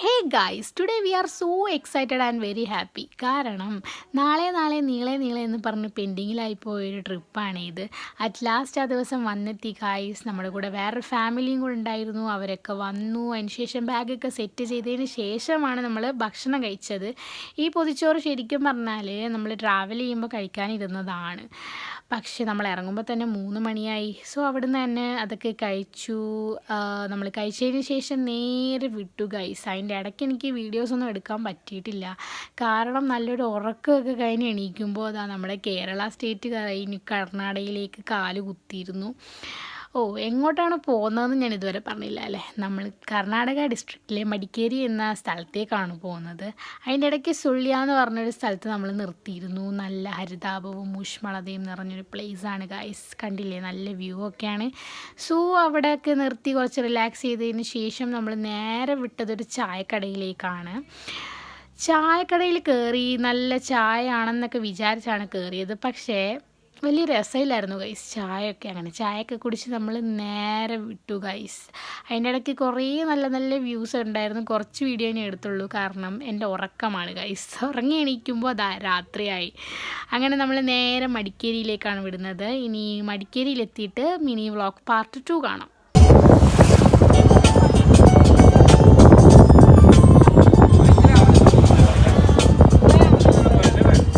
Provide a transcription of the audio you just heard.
Hey guys, today we are so excited and very happy. കാരണം നാളെ നീളെ എന്ന് പറഞ്ഞ് പെൻഡിങ്ങിലായി പോയൊരു ട്രിപ്പാണ് ഇത്. അറ്റ് ലാസ്റ്റ് ആ ദിവസം വന്നെത്തി ഗൈസ്. നമ്മുടെ കൂടെ വേറൊരു ഫാമിലിയും കൂടെ ഉണ്ടായിരുന്നു. അവരൊക്കെ വന്നു. അതിന് ശേഷം ബാഗൊക്കെ സെറ്റ് ചെയ്തതിന് ശേഷമാണ് നമ്മൾ ഭക്ഷണം കഴിച്ചത്. ഈ പൊതിച്ചോറ് ശരിക്കും പറഞ്ഞാൽ നമ്മൾ ട്രാവൽ ചെയ്യുമ്പോൾ കഴിക്കാനിരുന്നതാണ്. പക്ഷേ നമ്മൾ ഇറങ്ങുമ്പോൾ തന്നെ 3 മണിയായി. സോ അവിടുന്ന് തന്നെ അതൊക്കെ കഴിച്ചു. നമ്മൾ കഴിച്ചതിന് ശേഷം നേരെ വിട്ടു ഗൈസ്. അതിൻ്റെ ഇടയ്ക്ക് എനിക്ക് വീഡിയോസൊന്നും എടുക്കാൻ പറ്റിയിട്ടില്ല. കാരണം നല്ലൊരു ഉറക്കമൊക്കെ കഴിഞ്ഞ് എണീക്കുമ്പോൾ അതാ നമ്മുടെ കേരള സ്റ്റേറ്റ് കഴിഞ്ഞ് കർണാടകയിലേക്ക് കാല് കുത്തിയിരുന്നു. എങ്ങോട്ടാണ് പോകുന്നതെന്ന് ഞാൻ ഇതുവരെ പറഞ്ഞില്ല അല്ലേ. നമ്മൾ കർണാടക ഡിസ്ട്രിക്റ്റിലെ മടിക്കേരി എന്ന സ്ഥലത്തേക്കാണ് പോകുന്നത്. അതിൻ്റെ ഇടയ്ക്ക് സുള്ളിയ എന്ന് പറഞ്ഞൊരു സ്ഥലത്ത് നമ്മൾ നിർത്തിയിരുന്നു. നല്ല ഹരിതാപവും ഊഷ്മളതയും നിറഞ്ഞൊരു പ്ലേസാണ് ഗൈസ്. കണ്ടില്ലേ, നല്ല വ്യൂ ഒക്കെയാണ്. സോ അവിടെയൊക്കെ നിർത്തി കുറച്ച് റിലാക്സ് ചെയ്തതിന് ശേഷം നമ്മൾ നേരെ വിട്ടതൊരു ചായക്കടയിലേക്കാണ്. ചായക്കടയിൽ കയറി നല്ല ചായ ആണെന്നൊക്കെ വിചാരിച്ചാണ് കയറിയത്. പക്ഷേ വലിയ രസമില്ലായിരുന്നു ഗൈസ്. ചായയൊക്കെ കുടിച്ച് നമ്മൾ നേരെ വിട്ടു ഗൈസ്. അതിൻ്റെ ഇടയ്ക്ക് കുറേ നല്ല വ്യൂസ് ഉണ്ടായിരുന്നു. കുറച്ച് വീഡിയോ ഞാൻ എടുത്തുള്ളൂ, കാരണം എൻ്റെ ഉറക്കമാണ് ഗൈസ്. ഉറങ്ങി എണീക്കുമ്പോൾ അതാ രാത്രിയായി. അങ്ങനെ നമ്മൾ നേരെ മടിക്കേരിയിലേക്കാണ് വിടുന്നത്. ഇനി മടിക്കേരിയിലെത്തിയിട്ട് മിനി വ്ളോഗ് പാർട്ട് 2 കാണാം.